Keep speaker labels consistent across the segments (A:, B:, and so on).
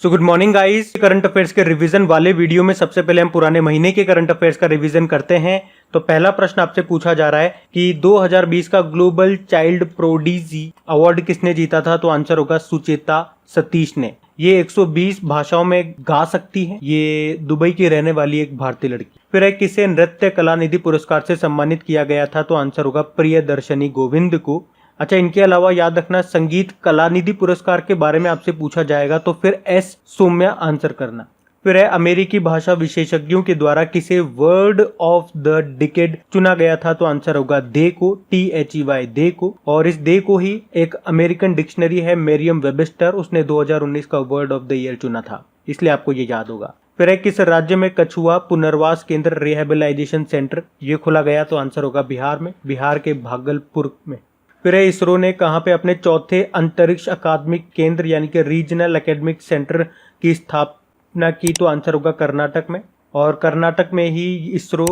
A: So good morning guys. Current affairs के revision वाले video में सबसे पहले हम पुराने महीने के करंट अफेयर्स का रिवीजन करते हैं। तो पहला प्रश्न आपसे पूछा जा रहा है कि 2020 का ग्लोबल चाइल्ड प्रोडीजी अवार्ड किसने जीता था? तो आंसर होगा सुचेता सतीश ने। ये 120 भाषाओं में गा सकती है। ये दुबई की रहने वाली एक भारतीय लड़की। फिर किसे नृत्य कलानिधि पुरस्कार से सम्मानित किया गया था? तो आंसर होगा प्रियदर्शनी गोविंद को। अच्छा, इनके अलावा याद रखना संगीत कलानिधि पुरस्कार के बारे में आपसे पूछा जाएगा तो फिर एस सौम्या आंसर करना। फिर है अमेरिकी भाषा विशेषज्ञों के द्वारा किसे वर्ड ऑफ द डिकेड चुना गया था? तो आंसर होगा दे को, THEY दे को। और इस दे को ही एक अमेरिकन डिक्शनरी है मेरियम वेबस्टर, उसने 2019 का वर्ड ऑफ द ईयर चुना था, इसलिए आपको ये याद होगा। फिर है किस राज्य में कछुआ पुनर्वास केंद्र रिहेबिलाइजेशन सेंटर ये खोला गया? तो आंसर होगा बिहार में, बिहार के भागलपुर में। फिर इसरो ने कहां पे अपने चौथे अंतरिक्ष अकादमिक केंद्र यानी कि रीजनल एकेडमिक सेंटर की स्थापना की? तो आंसर होगा कर्नाटक में। और कर्नाटक में ही इसरो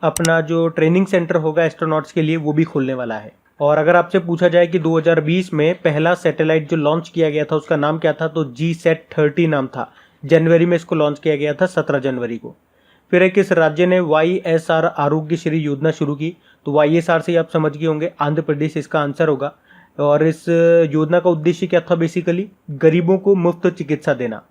A: अपना जो ट्रेनिंग सेंटर होगा एस्ट्रोनॉट्स के लिए वो भी खोलने वाला है। और अगर आपसे पूछा जाए कि 2020 में पहला सैटेलाइट जो लॉन्च किया गया था उसका नाम क्या था? तो GSAT-30 नाम था। जनवरी में इसको लॉन्च किया गया था, 17 जनवरी को। फिर किस राज्य ने YSR आरोग्य श्री योजना शुरू की? तो YSR से आप समझ गए होंगे, आंध्र प्रदेश इसका आंसर होगा। और इस योजना का उद्देश्य क्या था? बेसिकली गरीबों को मुफ्त चिकित्सा देना।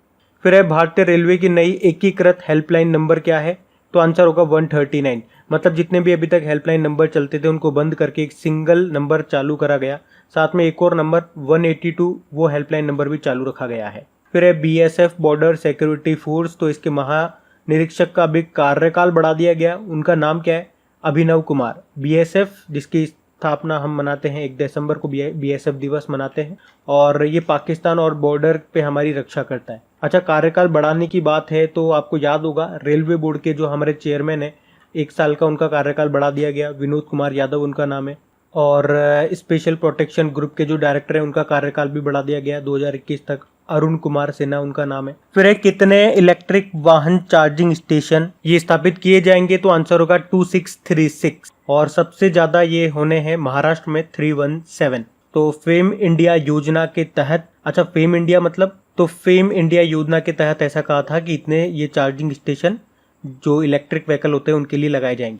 A: फिर भारतीय रेलवे की नई एकीकृत हेल्पलाइन नंबर क्या है? तो आंसर होगा 139। मतलब जितने भी अभी तक हेल्पलाइन नंबर चलते थे उनको बंद करके एक सिंगल नंबर चालू करा गया। साथ में एक और नंबर 182 वो हेल्पलाइन नंबर भी चालू रखा गया है। फिर BSF बॉर्डर सिक्योरिटी फोर्स, तो इसके महानिरीक्षक का भी कार्यकाल बढ़ा दिया गया। उनका नाम क्या है? अभिनव कुमार। BSF जिसकी स्थापना हम मनाते हैं 1 दिसंबर को, BSF दिवस मनाते हैं। और ये पाकिस्तान और बॉर्डर पे हमारी रक्षा करता है। अच्छा, कार्यकाल बढ़ाने की बात है तो आपको याद होगा रेलवे बोर्ड के जो हमारे चेयरमैन है 1 साल का उनका कार्यकाल बढ़ा दिया गया। विनोद कुमार यादव उनका नाम है। और स्पेशल प्रोटेक्शन ग्रुप के जो डायरेक्टर है उनका कार्यकाल भी बढ़ा दिया गया 2021 तक। अरुण कुमार सिन्हा उनका नाम है। फिर कितने इलेक्ट्रिक वाहन चार्जिंग स्टेशन ये स्थापित किए जाएंगे? तो आंसर होगा 2636। और सबसे ज्यादा ये होने हैं महाराष्ट्र में 317। तो फेम इंडिया योजना के तहत, अच्छा फेम इंडिया मतलब, तो फेम इंडिया योजना के तहत ऐसा कहा था कि इतने ये चार्जिंग स्टेशन जो इलेक्ट्रिक व्हीकल होते हैं उनके लिए लगाए जाएंगे।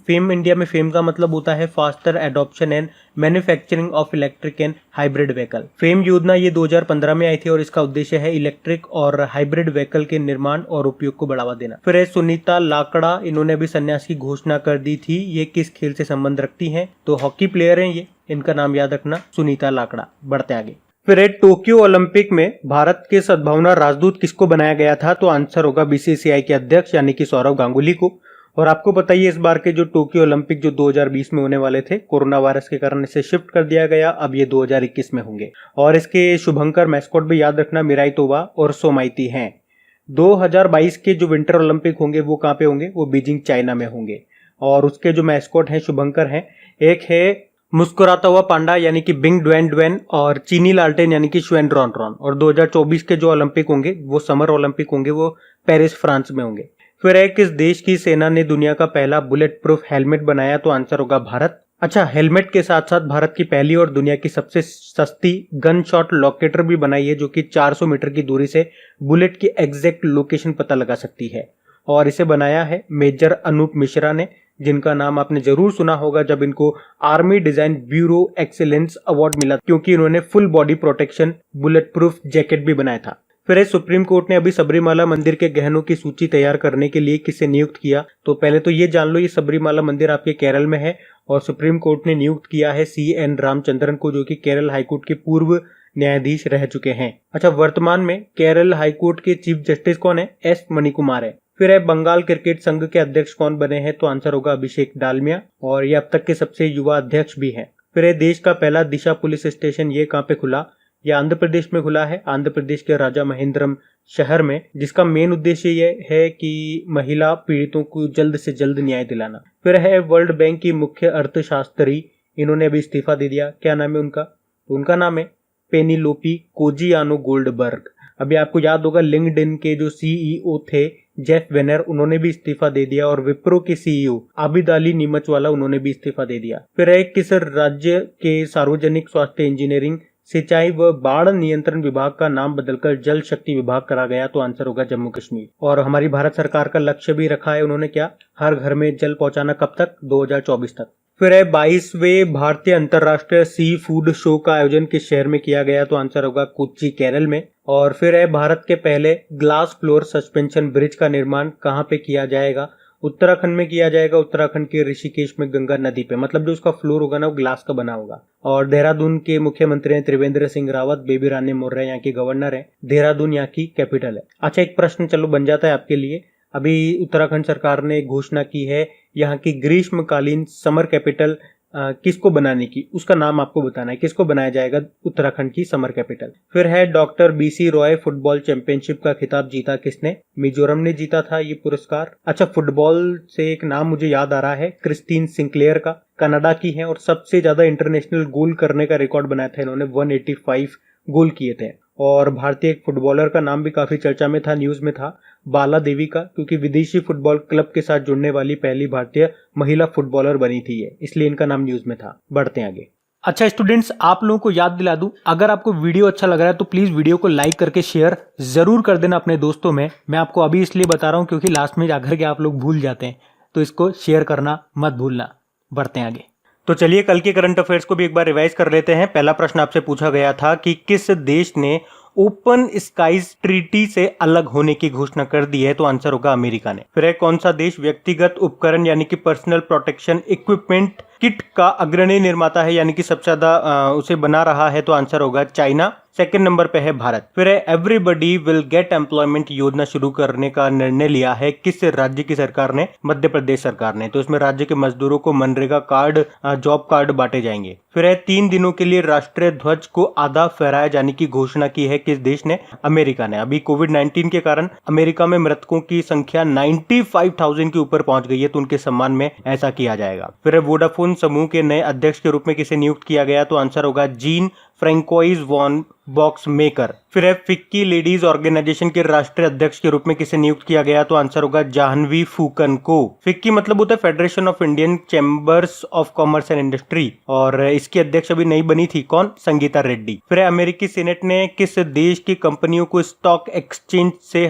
A: फेम इंडिया में फेम का मतलब होता है faster adoption and manufacturing of electric and hybrid vehicle. Fame योजना ये 2015 में आई थी और इसका उद्देश्य है इलेक्ट्रिक और हाइब्रिड व्हीकल के निर्माण और उपयोग को बढ़ावा देना। फिर सुनीता लाकड़ा, इन्होंने भी संन्यास की घोषणा कर दी थी। ये किस खेल से संबंध रखती हैं? तो हॉकी प्लेयर हैं ये, इनका नाम याद रखना सुनीता लाकड़ा। बढ़ते आगे। फिर टोक्यो ओलंपिक में भारत के सद्भावना राजदूत किसको बनाया गया था? तो आंसर होगा BCCI के अध्यक्ष यानी कि सौरव गांगुली को। और आपको बताइए इस बार के जो टोक्यो ओलंपिक जो 2020 में होने वाले थे, कोरोना वायरस के कारण इसे शिफ्ट कर दिया गया, अब ये 2021 में होंगे। और इसके शुभंकर मैस्कॉट भी याद रखना मिराई तोबा और सोमाइती हैं। 2022 के जो विंटर ओलंपिक होंगे वो कहाँ पे होंगे? वो बीजिंग चाइना में होंगे। और उसके जो मैस्कॉट हैं शुभंकर हैं, एक है मुस्कुराता हुआ पांडा यानी कि बिंग ड्वेन ड्वेन, और चीनी लालटेन यानी कि श्वेन ड्रॉन ड्रॉन। और 2024 के जो ओलंपिक होंगे वो समर ओलंपिक होंगे, वो पेरिस फ्रांस में होंगे। फिर किस देश की सेना ने दुनिया का पहला बुलेट प्रूफ हेलमेट बनाया? तो आंसर होगा भारत। अच्छा, हेलमेट के साथ साथ भारत की पहली और दुनिया की सबसे सस्ती गन शॉट लोकेटर भी बनाई है जो कि 400 मीटर की दूरी से बुलेट की एग्जैक्ट लोकेशन पता लगा सकती है। और इसे बनाया है मेजर अनूप मिश्रा ने, जिनका नाम आपने जरूर सुना होगा जब इनको army design bureau excellence award मिला, क्योंकि इन्होंने full body protection bullet proof jacket भी बनाया था। फिर सुप्रीम कोर्ट ने अभी सबरीमाला मंदिर के गहनों की सूची तैयार करने के लिए किसे नियुक्त किया? तो पहले तो ये जान लो ये सबरीमाला मंदिर आपके केरल में है और सुप्रीम कोर्ट ने नियुक्त किया है CN रामचंद्रन को, जो कि केरल हाईकोर्ट के पूर्व न्यायाधीश रह चुके हैं। अच्छा, वर्तमान में केरल हाईकोर्ट के चीफ जस्टिस कौन है? S मणिकुमार है। फिर बंगाल क्रिकेट संघ के अध्यक्ष कौन बने हैं? तो आंसर होगा अभिषेक डालमिया, और ये अब तक के सबसे युवा अध्यक्ष भी हैं। फिर देश का पहला दिशा पुलिस स्टेशन ये कहाँ पे खुला? ये आंध्र प्रदेश में खुला है, आंध्र प्रदेश के राजा महेंद्रम शहर में, जिसका मेन उद्देश्य ये है कि महिला पीड़ितों को जल्द से जल्द न्याय दिलाना। फिर वर्ल्ड बैंक की मुख्य अर्थशास्त्री, इन्होंने अभी इस्तीफा दे दिया। क्या नाम है उनका? तो उनका नाम है पेनिलोपी कोजियानो गोल्डबर्ग। अभी आपको याद होगा लिंक्डइन के जो CEO थे जेफ वेनर, उन्होंने भी इस्तीफा दे दिया। और विप्रो के CEO आबिद अली नीमचवाला, उन्होंने भी इस्तीफा दे दिया। फिर किस राज्य के सार्वजनिक स्वास्थ्य इंजीनियरिंग सिंचाई व बाढ़ नियंत्रण विभाग का नाम बदलकर जल शक्ति विभाग करा गया, तो आंसर होगा जम्मू कश्मीर। और हमारी भारत सरकार का लक्ष्य भी रखा है उन्होंने, क्या, हर घर में जल पहुंचाना। कब तक? 2024 तक। फिर है 22वें भारतीय अंतर्राष्ट्रीय सी फूड शो का आयोजन किस शहर में किया गया, तो आंसर होगा कोच्चि, केरल में। और फिर है भारत के पहले ग्लास फ्लोर सस्पेंशन ब्रिज का निर्माण कहां पे किया जाएगा? उत्तराखंड में किया जाएगा, उत्तराखंड के ऋषिकेश में गंगा नदी पे। मतलब जो उसका फ्लोर होगा ना वो ग्लास का बना होगा। और देहरादून के मुख्यमंत्री हैं त्रिवेंद्र सिंह रावत, बेबी रानी मौर्य यहाँ की गवर्नर है। देहरादून यहाँ की कैपिटल है। अच्छा, एक प्रश्न चलो बन जाता है आपके लिए। अभी उत्तराखंड सरकार ने घोषणा की है यहाँ की ग्रीष्मकालीन समर कैपिटल किसको बनाने की, उसका नाम आपको बताना है, किसको बनाया जाएगा उत्तराखंड की समर कैपिटल। फिर है doctor BC Roy football championship का खिताब जीता किसने? मिजोरम ने जीता था ये पुरस्कार। अच्छा, फुटबॉल से एक नाम मुझे याद आ रहा है, क्रिस्टीन सिंक्लेयर का, कनाडा की है और सबसे ज्यादा इंटरनेशनल गोल करने का रिकॉर्ड बनाया था इन्होंने, 185 गोल किए थे। और भारतीय एक फुटबॉलर का नाम भी काफी चर्चा में था, न्यूज में था, बाला देवी का, क्योंकि विदेशी फुटबॉल क्लब के साथ जुड़ने वाली पहली भारतीय महिला फुटबॉलर बनी थी ये, इसलिए इनका नाम न्यूज में था। बढ़ते हैं आगे। अच्छा स्टूडेंट्स, आप लोगों को याद दिला दूं, अगर आपको वीडियो अच्छा लग रहा है तो प्लीज वीडियो को लाइक करके शेयर जरूर कर देना अपने दोस्तों में। मैं आपको अभी इसलिए बता रहा हूं क्योंकि लास्ट में जाकर के आप लोग भूल जाते हैं, तो इसको शेयर करना मत भूलना। बढ़ते हैं आगे। तो चलिए कल के करंट अफेयर्स को भी एक बार रिवाइज कर लेते हैं। पहला प्रश्न आपसे पूछा गया था कि किस देश ने ओपन स्काईज ट्रीटी से अलग होने की घोषणा कर दी है, तो आंसर होगा अमेरिका ने। फिर है कौन सा देश व्यक्तिगत उपकरण यानी कि पर्सनल प्रोटेक्शन इक्विपमेंट किट का अग्रणी निर्माता है, यानी कि सबसे ज्यादा उसे बना रहा है, तो आंसर होगा चाइना। सेकंड नंबर पे है भारत। फिर है एवरीबडी विल गेट एम्प्लॉयमेंट योजना शुरू करने का निर्णय लिया है किस राज्य की सरकार ने? मध्य प्रदेश सरकार ने। तो इसमें राज्य के मजदूरों को मनरेगा कार्ड, जॉब कार्ड बांटे जाएंगे। फिर है 3 दिनों के लिए राष्ट्रीय ध्वज को आधा फहराया जाने की घोषणा की है किस देश ने? अमेरिका ने। अभी कोविड-19 के कारण अमेरिका में मृतकों की संख्या 95,000 के ऊपर पहुंच गई है, तो उनके सम्मान में ऐसा किया जाएगा। फिर है वोडाफोन समूह के नए अध्यक्ष के रूप में किसे नियुक्त किया गया, तो आंसर होगा जीन फ्रैंकोइज वॉन बॉक्स मेकर। फिर है फिक्की लेडीज ऑर्गेनाइजेशन के राष्ट्रीय अध्यक्ष के रूप में किसे नियुक्त किया गया, तो आंसर होगा जाह्नवी फूकन को। फिक्की मतलब होता है federation of Indian chambers of commerce and industry, और इसकी अध्यक्ष अभी नई बनी थी, कौन? संगीता रेड्डी। फिर है अमेरिकी सीनेट ने किस देश की कंपनियों को स्टॉक एक्सचेंज से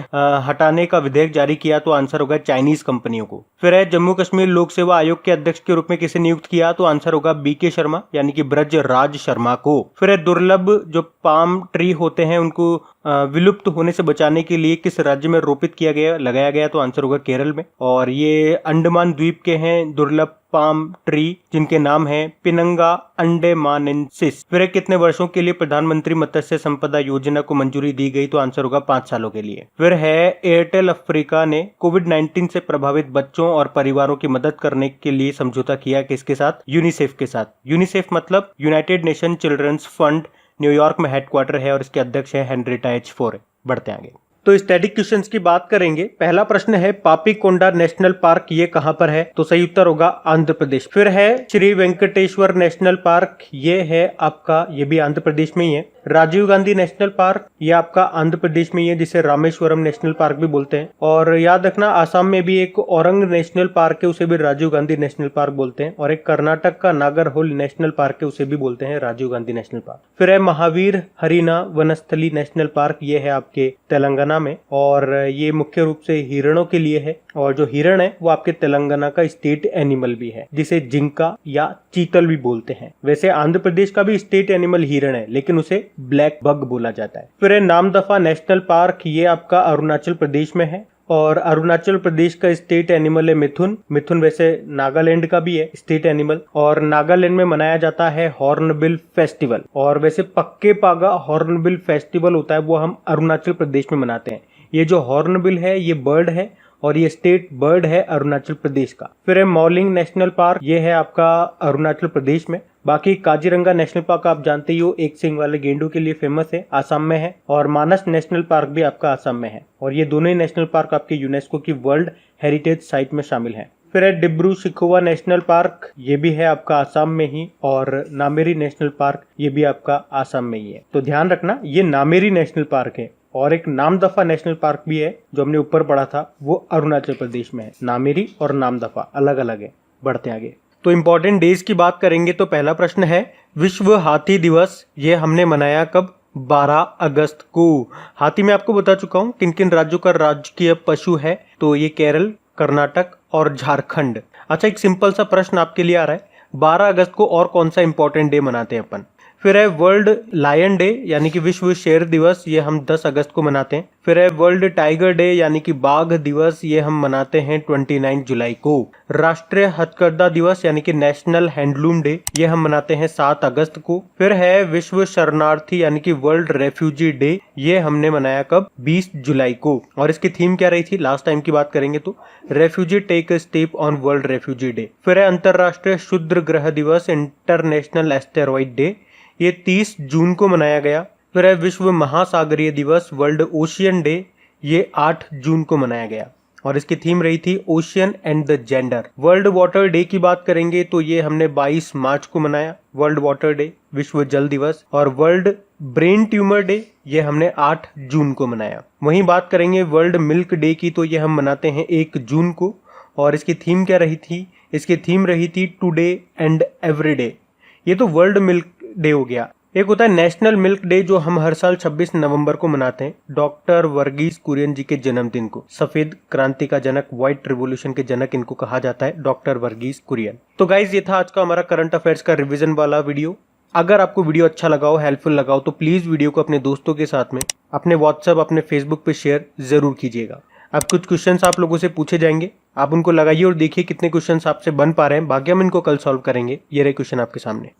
A: हटाने का विधेयक जारी किया, तो आंसर होगा चाइनीज कंपनियों को। फिर है जम्मू कश्मीर लोक सेवा आयोग के अध्यक्ष के रूप में किसे नियुक्त किया, तो आंसर होगा बीके शर्मा यानी कि ब्रज राज शर्मा को। फिर है दुर्लभ जो पाम ट्री होते हैं उनको विलुप्त होने से बचाने के लिए किस राज्य में रोपित किया गया, लगाया गया, तो आंसर होगा केरल में। और ये अंडमान द्वीप के हैं दुर्लभ पाम ट्री, जिनके नाम है पिनंगा अंडेमानेंसिस। फिर कितने वर्षों के लिए प्रधानमंत्री मत्स्य संपदा योजना को मंजूरी दी गई, तो आंसर होगा 5 सालों के लिए। फिर है एयरटेल अफ्रीका ने कोविड-19 से प्रभावित बच्चों और परिवारों की मदद करने के लिए समझौता किया किसके साथ? यूनिसेफ के साथ। यूनिसेफ मतलब united nation children's fund, New York में हेडक्वार्टर है और इसके अध्यक्ष है हेनरिटा एच फोरे। बढ़ते आगे। तो स्टैटिक क्वेश्चंस की बात करेंगे। पहला प्रश्न है पापीकोंडा नेशनल पार्क ये कहां पर है, तो सही उत्तर होगा आंध्र प्रदेश। फिर है श्री वेंकटेश्वर नेशनल पार्क, ये है आपका, ये भी आंध्र प्रदेश में ही है। राजीव गांधी नेशनल पार्क ये आपका आंध्र प्रदेश में ही है, जिसे रामेश्वरम नेशनल पार्क भी बोलते हैं। और याद रखना आसाम में भी एक औरंग नेशनल पार्क है, उसे भी राजीव गांधी नेशनल पार्क बोलते हैं। और एक कर्नाटक का नागरहोल नेशनल पार्क है, उसे भी बोलते हैं राजीव गांधी नेशनल पार्क। फिर है महावीर हरिना वनस्थली नेशनल पार्क, ये है आपके तेलंगाना में, और ये मुख्य रूप से हिरणों के लिए है। और जो हिरण है वो आपके तेलंगाना का स्टेट एनिमल भी है, जिसे जिंका या चीतल भी बोलते हैं। वैसे आंध्र प्रदेश का भी स्टेट एनिमल हिरण है, लेकिन उसे ब्लैक बग बोला जाता है। फिर है नामदफा नेशनल पार्क, ये आपका अरुणाचल प्रदेश में है। और अरुणाचल प्रदेश का स्टेट एनिमल है मिथुन। मिथुन वैसे नागालैंड का भी है स्टेट एनिमल, और नागालैंड में मनाया जाता है हॉर्नबिल फेस्टिवल। और वैसे पक्के पागा हॉर्नबिल फेस्टिवल होता है वो हम अरुणाचल प्रदेश में मनाते हैं। ये जो हॉर्नबिल है ये बर्ड है और ये स्टेट बर्ड है अरुणाचल प्रदेश का। फिर है मौलिंग नेशनल पार्क, ये है आपका अरुणाचल प्रदेश में। बाकी काजीरंगा नेशनल पार्क आप जानते ही हो, एक सींग वाले गेंडों के लिए फेमस है, आसाम में है। और मानस नेशनल पार्क भी आपका आसाम में है। और ये दोनों ही नेशनल पार्क आपके यूनेस्को की वर्ल्ड हेरिटेज साइट में शामिल है। फिर है डिब्रू सिखोवा नेशनल पार्क, ये भी है आपका आसाम में ही। और नामेरी नेशनल पार्क ये भी आपका आसाम में ही है। तो ध्यान रखना ये नामेरी नेशनल पार्क है। और एक नामदफा नेशनल पार्क भी है जो हमने ऊपर पढ़ा था, वो अरुणाचल प्रदेश में है। नामेरी और नामदफा अलग अलग है। बढ़ते आगे। तो इम्पोर्टेंट डेज की बात करेंगे तो पहला प्रश्न है विश्व हाथी दिवस, ये हमने मनाया कब? 12 अगस्त को। हाथी मैं आपको बता चुका हूँ किन किन राज्यों का राजकीय पशु है, तो ये केरल, कर्नाटक और झारखंड। अच्छा, एक सिंपल सा प्रश्न आपके लिए आ रहा है, 12 अगस्त को और कौन सा इंपॉर्टेंट डे मनाते हैं अपन? फिर है वर्ल्ड लायन डे यानी कि विश्व शेर दिवस, ये हम 10 अगस्त को मनाते हैं। फिर है वर्ल्ड टाइगर डे यानी कि बाघ दिवस, ये हम मनाते हैं 29 जुलाई को। राष्ट्रीय हथकरघा दिवस यानी कि नेशनल हैंडलूम डे, ये हम मनाते हैं 7 अगस्त को। फिर है विश्व शरणार्थी यानी कि वर्ल्ड रेफ्यूजी डे, ये हमने मनाया कब? 20 जुलाई को। और इसकी थीम क्या रही थी लास्ट टाइम की बात करेंगे तो refugee take a step on world refugee day. फिर है अंतरराष्ट्रीय क्षुद्र ग्रह दिवस, इंटरनेशनल एस्टेरॉइड डे, ये 30 जून को मनाया गया। फिर है विश्व महासागरीय दिवस, वर्ल्ड ओशियन डे, ये 8 जून को मनाया गया और इसकी थीम रही थी ocean and the gender. World water day की बात करेंगे तो ये हमने 22 मार्च को मनाया, वर्ल्ड वाटर डे, विश्व जल दिवस। और वर्ल्ड ब्रेन ट्यूमर डे, ये हमने 8 जून को मनाया। वहीं बात करेंगे वर्ल्ड मिल्क डे की, तो ये हम मनाते हैं 1 जून को और इसकी थीम क्या रही थी? इसकी थीम रही थी टुडे एंड एवरी डे। ये तो वर्ल्ड मिल्क डे हो गया। एक होता है नेशनल मिल्क डे जो हम हर साल 26 नवंबर को मनाते हैं, डॉक्टर वर्गीस कुरियन जी के जन्मदिन को। सफेद क्रांति का जनक, व्हाइट रिवॉल्यूशन के जनक इनको कहा जाता है, डॉक्टर वर्गीस कुरियन। तो गाइज ये था आज का हमारा करंट अफेयर्स का रिवीजन वाला वीडियो। अगर आपको वीडियो अच्छा लगा हो, हेल्पफुल लगा हो, तो प्लीज वीडियो को अपने दोस्तों के साथ में, अपने व्हाट्सएप, अपने फेसबुक पे शेयर जरूर कीजिएगा। अब कुछ क्वेश्चंस आप लोगों से पूछे जाएंगे, आप उनको लगाइए और देखिए कितने क्वेश्चंस आपसे बन पा रहे हैं। बाकी हम इनको कल सॉल्व करेंगे। ये रहे क्वेश्चन आपके सामने।